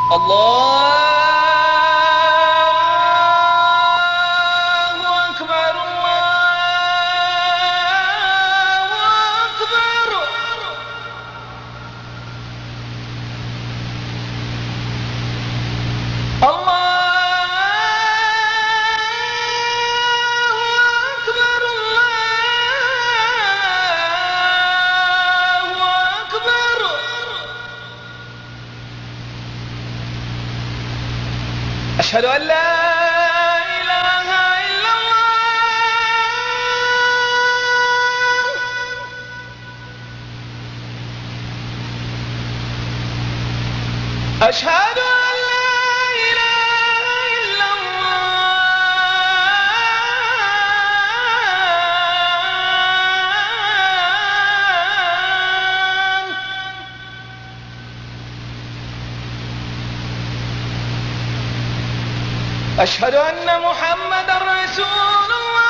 الله أكبر الله أكبر أشهد أن لا إله إلا الله أشهد أن لا إله إلا الله أشهد أن محمد رسول الله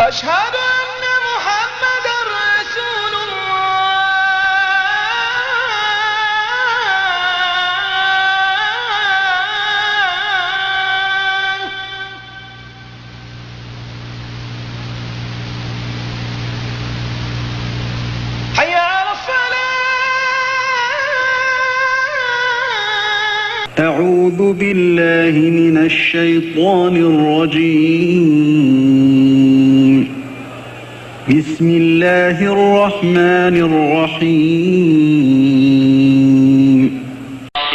أشهد أن محمد رسول الله حي على الصلاة أعوذ بالله من الشيطان الرجيم بسم الله الرحمن الرحيم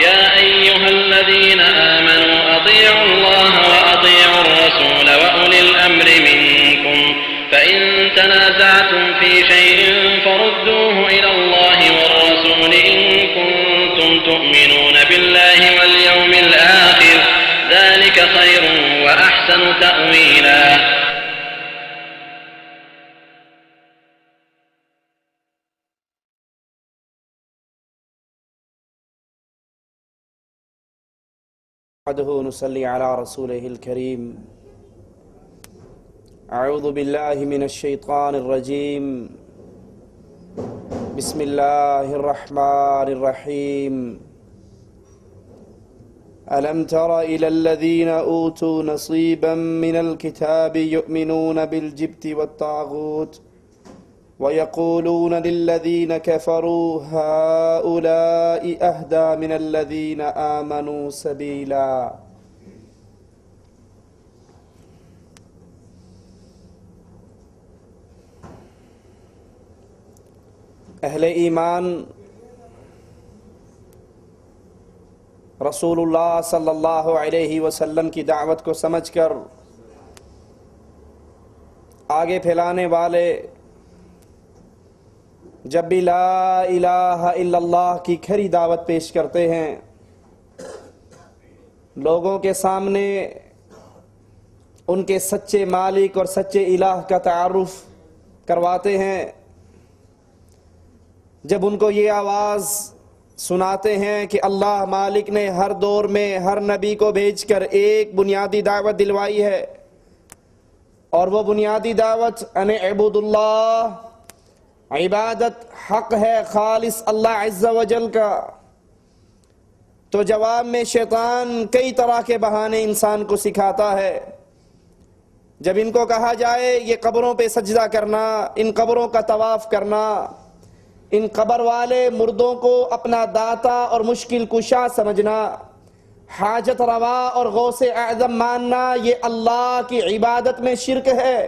يا أيها الذين آمنوا أطيعوا الله وأطيعوا الرسول وأولي الأمر منكم فإن تنازعتم في شيء فردوه إلى الله والرسول إن كنتم تؤمنون بالله واليوم الآخر ذلك خير وأحسن تأويلا. نحمده ونصلي على رسوله الكريم. أعوذ بالله من الشيطان الرجيم. بسم الله الرحمن الرحيم. ألم تر إلى الذين أوتوا نصيبا من الكتاب يؤمنون بالجبت والطاغوت ويقولون للذين كفروا هؤلاء أهدى من الذين آمنوا سبيلا. اہل ایمان رسول اللہ صلی اللہ علیہ وسلم کی دعوت کو سمجھ کر آگے پھیلانے والے جب بھی لا الہ الا اللہ کی کھری دعوت پیش کرتے ہیں، لوگوں کے سامنے ان کے سچے مالک اور سچے الہ کا تعارف کرواتے ہیں، جب ان کو یہ آواز سناتے ہیں کہ اللہ مالک نے ہر دور میں ہر نبی کو بھیج کر ایک بنیادی دعوت دلوائی ہے، اور وہ بنیادی دعوت ان اعبد اللہ، عبادت حق ہے خالص اللہ عز و جل کا، تو جواب میں شیطان کئی طرح کے بہانے انسان کو سکھاتا ہے۔ جب ان کو کہا جائے یہ قبروں پہ سجدہ کرنا، ان قبروں کا طواف کرنا، ان قبر والے مردوں کو اپنا داتا اور مشکل کشا سمجھنا، حاجت روا اور غوث اعظم ماننا، یہ اللہ کی عبادت میں شرک ہے۔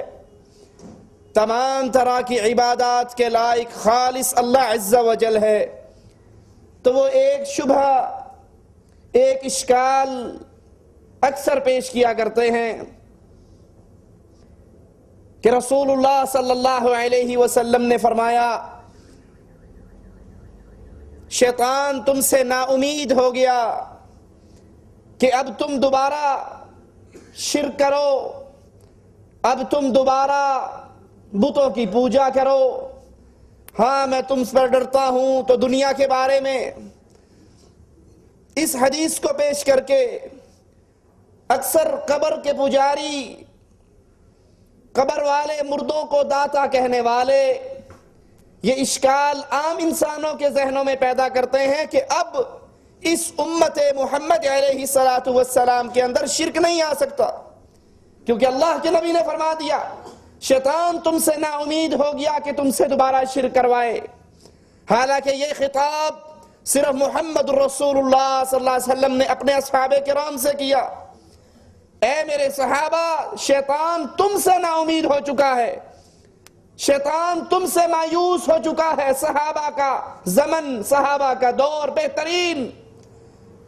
تمام طرح کی عبادات کے لائق خالص اللہ عز و جل ہے۔ تو وہ ایک شبہ، ایک اشکال اکثر پیش کیا کرتے ہیں کہ رسول اللہ صلی اللہ علیہ وسلم نے فرمایا شیطان تم سے نا امید ہو گیا کہ اب تم دوبارہ شرک کرو، اب تم دوبارہ بتوں کی پوجا کرو۔ ہاں میں تم پر ڈرتا ہوں۔ تو دنیا کے بارے میں اس حدیث کو پیش کر کے اکثر قبر کے پجاری قبر والے، مردوں کو داتا کہنے والے یہ اشکال عام انسانوں کے ذہنوں میں پیدا کرتے ہیں کہ اب اس امت محمد علیہ السلام کے اندر شرک نہیں آ سکتا، کیونکہ اللہ کے نبی نے فرما دیا شیطان تم سے نا امید ہو گیا کہ تم سے دوبارہ شرک کروائے۔ حالانکہ یہ خطاب صرف محمد رسول اللہ صلی اللہ علیہ وسلم نے اپنے اصحاب کرام سے کیا، اے میرے صحابہ شیطان تم سے نا امید ہو چکا ہے، شیطان تم سے مایوس ہو چکا ہے۔ صحابہ کا زمن، صحابہ کا دور بہترین،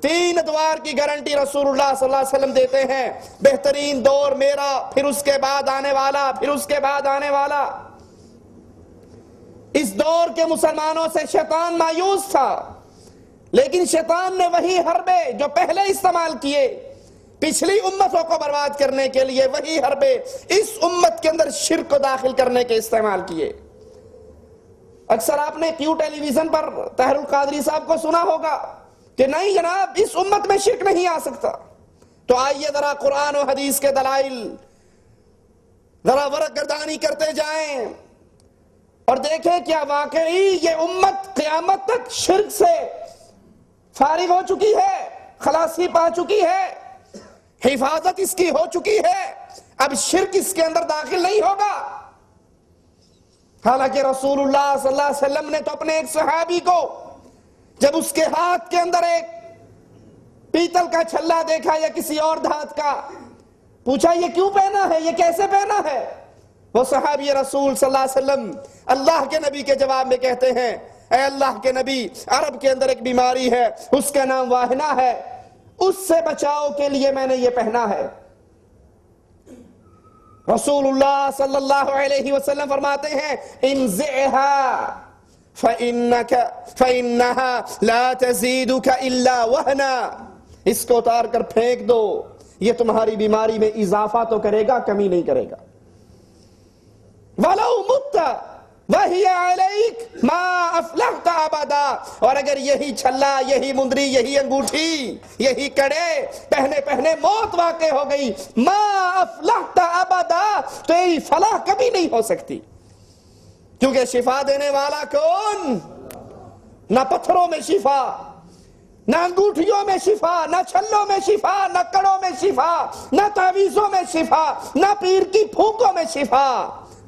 3 ادوار کی گارنٹی رسول اللہ صلی اللہ علیہ وسلم دیتے ہیں، بہترین دور میرا، پھر اس کے بعد آنے والا، پھر اس کے بعد آنے والا۔ اس دور کے مسلمانوں سے شیطان مایوس تھا، لیکن شیطان نے وہی حربے جو پہلے استعمال کیے پچھلی امتوں کو برباد کرنے کے لیے، وہی حربے اس امت کے اندر شرک کو داخل کرنے کے استعمال کیے۔ اکثر آپ نے کیو ٹیلی ویژن پر طاہر القادری صاحب کو سنا ہوگا کہ نہیں جناب اس امت میں شرک نہیں آ سکتا۔ تو آئیے ذرا قرآن و حدیث کے دلائل ذرا ورق گردانی کرتے جائیں اور دیکھیں کیا واقعی یہ امت قیامت تک شرک سے فارغ ہو چکی ہے، خلاصی پا چکی ہے، حفاظت اس کی ہو چکی ہے، اب شرک اس کے اندر داخل نہیں ہوگا۔ حالانکہ رسول اللہ صلی اللہ علیہ وسلم نے تو اپنے ایک صحابی کو جب اس کے ہاتھ کے اندر ایک پیتل کا چھلا دیکھا یا کسی اور دھات کا، پوچھا یہ کیوں پہنا ہے، یہ کیسے پہنا ہے؟ وہ صحابی رسول صلی اللہ علیہ وسلم اللہ کے نبی کے جواب میں کہتے ہیں اے اللہ کے نبی عرب کے اندر ایک بیماری ہے، اس کا نام واہنہ ہے، اس سے بچاؤ کے لیے میں نے یہ پہنا ہے۔ رسول اللہ صلی اللہ علیہ وسلم فرماتے ہیں انزعها فإنها لا تزيدك إلا وهنا، اس کو اتار کر پھینک دو، یہ تمہاری بیماری میں اضافہ تو کرے گا، کمی نہیں کرے گا۔ وَلَوْ مُتَّ وَهِيَ عَلَيْكَ مَا أَفْلَحْتَ أَبَدًا، اور اگر یہی چھلا، یہی مندری، یہی انگوٹھی، یہی کڑے پہنے پہنے موت واقع ہو گئی، مَا أَفْلَحْتَ أَبَدًا، تو یہ فلاح کبھی نہیں ہو سکتی، کیونکہ شفا دینے والا کون؟ نہ پتھروں میں شفا، نہ انگوٹھیوں میں شفا، نہ چھلوں میں شفا، نہ کڑوں میں شفا، نہ تعویذوں میں شفا، نہ پیر کی پھونکوں میں شفا،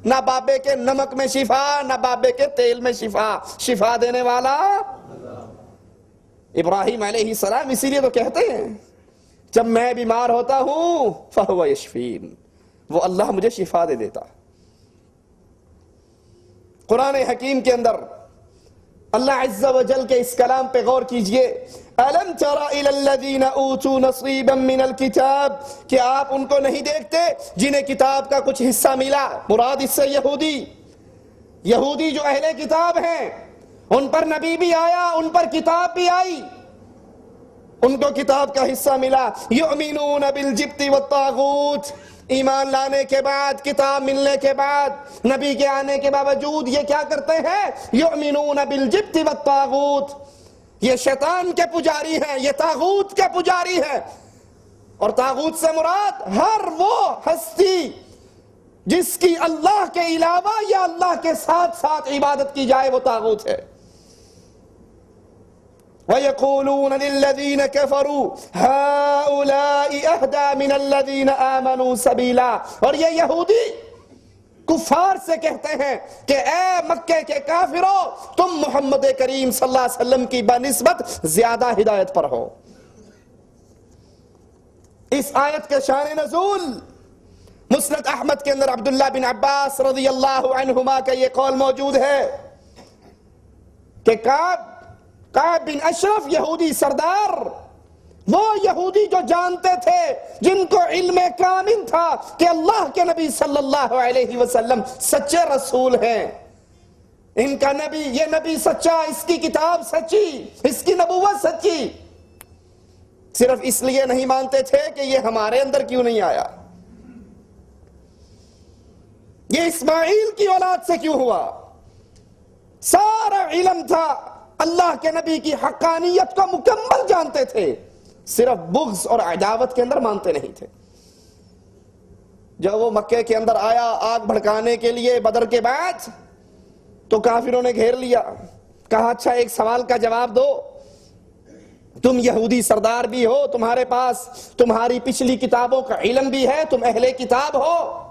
نہ بابے کے نمک میں شفا، نہ بابے کے تیل میں شفا، شفا دینے والا ابراہیم علیہ السلام۔ اسی لیے تو کہتے ہیں جب میں بیمار ہوتا ہوں فَهُوَ يَشْفِينِ، وہ اللہ مجھے شفا دے دیتا۔ قرآن حکیم کے اندر اللہ عز و جل کے اس کلام پہ غور کیجئے، أَلَمْ تَرَ إِلَى الَّذِينَ أُوتُوا نَصِيبًا مِّنَ الْكِتَابِ، کہ آپ ان کو نہیں دیکھتے جنہیں کتاب کا کچھ حصہ ملا؟ مراد اس سے یہودی جو اہل کتاب ہیں، ان پر نبی بھی آیا، ان پر کتاب بھی آئی، ان کو کتاب کا حصہ ملا۔ يُؤْمِنُونَ بِالْجِبْتِ وَالطَّاغُوتِ، ایمان لانے کے بعد، کتاب ملنے کے بعد، نبی کے آنے کے باوجود یہ کیا کرتے ہیں؟ یؤمنون بالجبت والطاغوت، یہ شیطان کے پجاری ہیں، یہ طاغوت کے پجاری ہیں۔ اور طاغوت سے مراد ہر وہ ہستی جس کی اللہ کے علاوہ یا اللہ کے ساتھ ساتھ عبادت کی جائے، وہ طاغوت ہے۔ وَيَقُولُونَ لِلَّذِينَ كَفَرُوا هَؤُلَاءِ أَهْدَى مِنَ الَّذِينَ آمَنُوا سَبِيلًا، اور یہ یہودی کفار سے کہتے ہیں کہ اے مکے کے کافروں، تم محمد کریم صلی اللہ علیہ وسلم کی بنسبت زیادہ ہدایت پر ہو۔ اس آیت کے شان نزول مسند احمد کے اندر عبداللہ بن عباس رضی اللہ عنہما کا یہ قول موجود ہے کہ کعب بن اشرف یہودی سردار، وہ یہودی جو جانتے تھے، جن کو علم کامل تھا کہ اللہ کے نبی صلی اللہ علیہ وسلم سچے رسول ہیں، ان کا نبی، یہ نبی سچا، اس کی کتاب سچی، اس کی نبوت سچی، صرف اس لیے نہیں مانتے تھے کہ یہ ہمارے اندر کیوں نہیں آیا، یہ اسماعیل کی اولاد سے کیوں ہوا، سارا علم تھا، اللہ کے نبی کی حقانیت کو مکمل جانتے تھے، صرف بغض اور عداوت کے اندر مانتے نہیں تھے۔ جب وہ مکے کے اندر آیا آگ بھڑکانے کے لیے بدر کے بعد، تو کافروں نے گھیر لیا. کہا اچھا ایک سوال کا جواب دو، تم یہودی سردار بھی ہو، تمہارے پاس تمہاری پچھلی کتابوں کا علم بھی ہے، تم اہل کتاب ہو،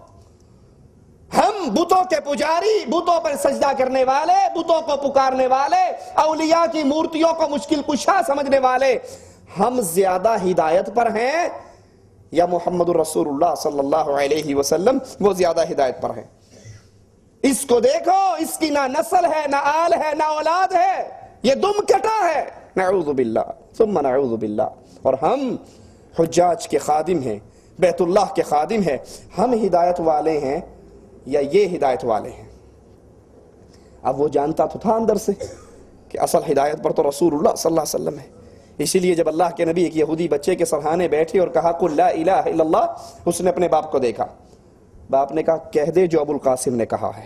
ہم بتوں کے پجاری، بتوں پر سجدہ کرنے والے، بتوں کو پکارنے والے، اولیاء کی مورتیوں کو مشکل کشا سمجھنے والے، ہم زیادہ ہدایت پر ہیں یا محمد الرسول اللہ صلی اللہ علیہ وسلم وہ زیادہ ہدایت پر ہیں؟ اس کو دیکھو، اس کی نہ نسل ہے، نہ آل ہے، نہ اولاد ہے، یہ دم کٹا ہے. نعوذ باللہ ثم نعوذ باللہ. اور ہم حجاج کے خادم ہیں، بیت اللہ کے خادم ہیں. ہم ہدایت والے ہیں یا یہ ہدایت والے ہیں؟ اب وہ جانتا تو تھا اندر سے کہ اصل ہدایت پر تو رسول اللہ صلی اللہ علیہ وسلم ہے. اسی لیے جب اللہ کے نبی ایک یہودی بچے کے سرہانے بیٹھے اور کہا قل لا الہ الا اللہ، اس نے اپنے باپ کو دیکھا. باپ نے کہا کہہ دے جو ابو القاسم نے کہا ہے،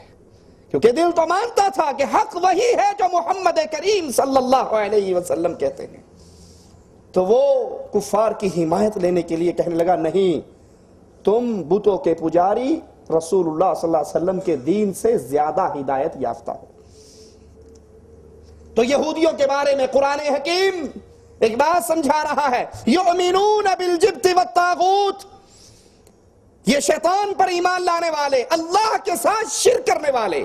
کیونکہ دل تو مانتا تھا کہ حق وہی ہے جو محمد کریم صلی اللہ علیہ وسلم کہتے ہیں. تو وہ کفار کی حمایت لینے کے لیے کہنے لگا نہیں، تم بتوں کے پجاری رسول اللہ صلی اللہ علیہ وسلم کے دین سے زیادہ ہدایت یافتہ ہو. تو یہودیوں کے بارے میں قرآن حکیم ایک بات سمجھا رہا ہے، یؤمنون بالجبت والطاغوت، یہ شیطان پر ایمان لانے والے، اللہ کے ساتھ شرک کرنے والے.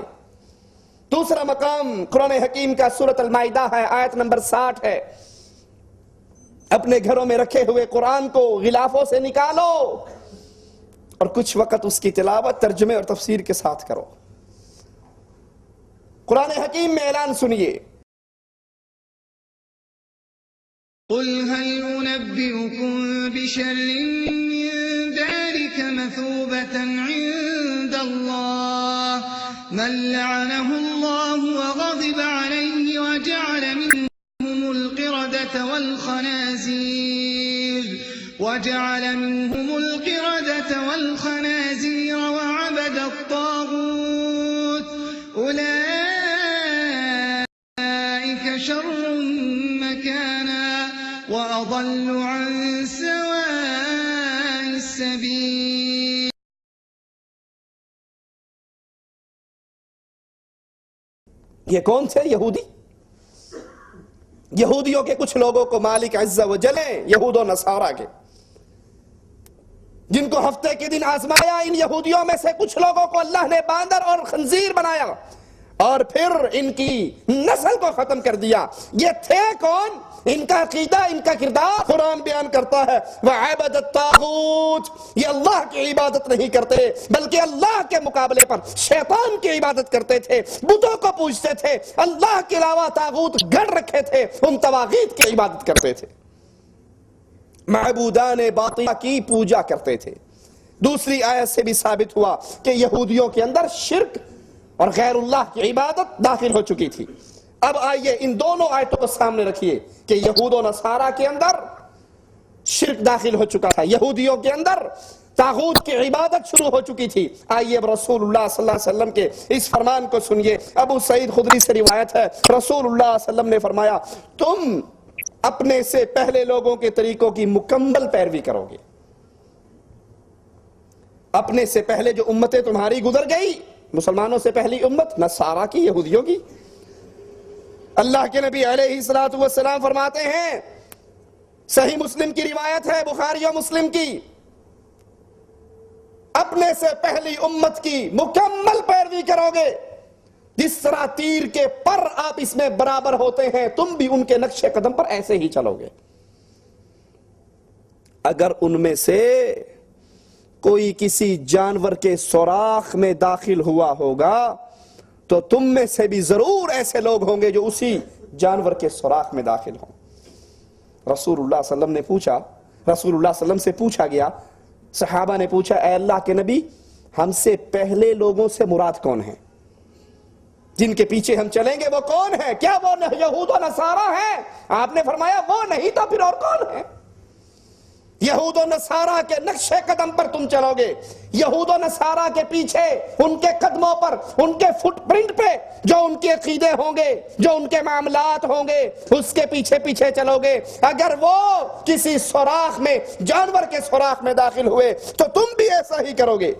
دوسرا مقام قرآن حکیم کا سورۃ المائدہ ہے، آیت نمبر 60 ہے. اپنے گھروں میں رکھے ہوئے قرآن کو غلافوں سے نکالو اور کچھ وقت اس کی تلاوت ترجمے اور تفسیر کے ساتھ کرو. قرآن حکیم میں اعلان سنیے، قل هل أنبئكم بشر من ذلك مثوبة عند الله من لعنه الله وغضب عليه وجعل منهم القردة والخنازير وعبد الطاغوت أولئك شر مكانا وأضل عن سواء السبيل. یہ کون تھے؟ یہودی. یہودیوں کے کچھ لوگوں کو مالک عز و جل یہود و نصارہ کے، جن کو ہفتے کے دن آزمایا. ان یہودیوں میں سے کچھ لوگوں کو اللہ نے باندر اور خنزیر بنایا اور پھر ان کی نسل کو ختم کر دیا. یہ تھے کون؟ ان کا عقیدہ، ان کا کردار قرآن بیان کرتا ہے وَعَبَدَ الطَّاغُوتِ، یہ اللہ کی عبادت نہیں کرتے بلکہ اللہ کے مقابلے پر شیطان کی عبادت کرتے تھے، بتوں کو پوجتے تھے، اللہ کے علاوہ طاغوت گڑھ رکھے تھے، ان طواغیت کی عبادت کرتے تھے، معبودان باطلہ کی پوجا کرتے تھے. دوسری آیت سے بھی ثابت ہوا کہ یہودیوں کے اندر شرک اور غیر اللہ کی عبادت داخل ہو چکی تھی. اب آئیے ان دونوں آیتوں کو سامنے رکھیے کہ یہود و نصارہ کے اندر شرک داخل ہو چکا تھا، یہودیوں کے اندر طاغوت کی عبادت شروع ہو چکی تھی. آئیے اب رسول اللہ صلی اللہ علیہ وسلم کے اس فرمان کو سنیے. ابو سعید خدری سے روایت ہے، رسول اللہ صلی اللہ علیہ وسلم نے فرمایا تم اپنے سے پہلے لوگوں کے طریقوں کی مکمل پیروی کرو گے. اپنے سے پہلے جو امتیں تمہاری گزر گئی، مسلمانوں سے پہلی امت نصارہ کی، یہودیوں کی. اللہ کے نبی علیہ الصلوۃ والسلام فرماتے ہیں، صحیح مسلم کی روایت ہے، بخاری و مسلم کی، اپنے سے پہلی امت کی مکمل پیروی کرو گے. جس طرح تیر کے پر آپ اس میں برابر ہوتے ہیں، تم بھی ان کے نقش قدم پر ایسے ہی چلو گے. اگر ان میں سے کوئی کسی جانور کے سوراخ میں داخل ہوا ہوگا تو تم میں سے بھی ضرور ایسے لوگ ہوں گے جو اسی جانور کے سوراخ میں داخل ہوں. رسول اللہ صلی اللہ علیہ وسلم نے پوچھا، رسول اللہ صلی اللہ علیہ وسلم سے پوچھا گیا، صحابہ نے پوچھا اے اللہ کے نبی، ہم سے پہلے لوگوں سے مراد کون ہیں؟ جن کے پیچھے ہم چلیں گے وہ کون ہے؟ کیا وہ یہود و نصارہ ہیں؟ آپ نے فرمایا وہ نہیں تو پھر اور کون ہے؟ یہود و نصارہ کے نقش قدم پر تم چلو گے، یہود و نصارہ کے پیچھے، ان کے قدموں پر، ان کے فٹ پرنٹ پہ جو ان کے عقیدے ہوں گے، جو ان کے معاملات ہوں گے، اس کے پیچھے پیچھے چلو گے۔ اگر وہ کسی سوراخ میں، جانور کے سوراخ میں داخل ہوئے تو تم بھی ایسا ہی کرو گے۔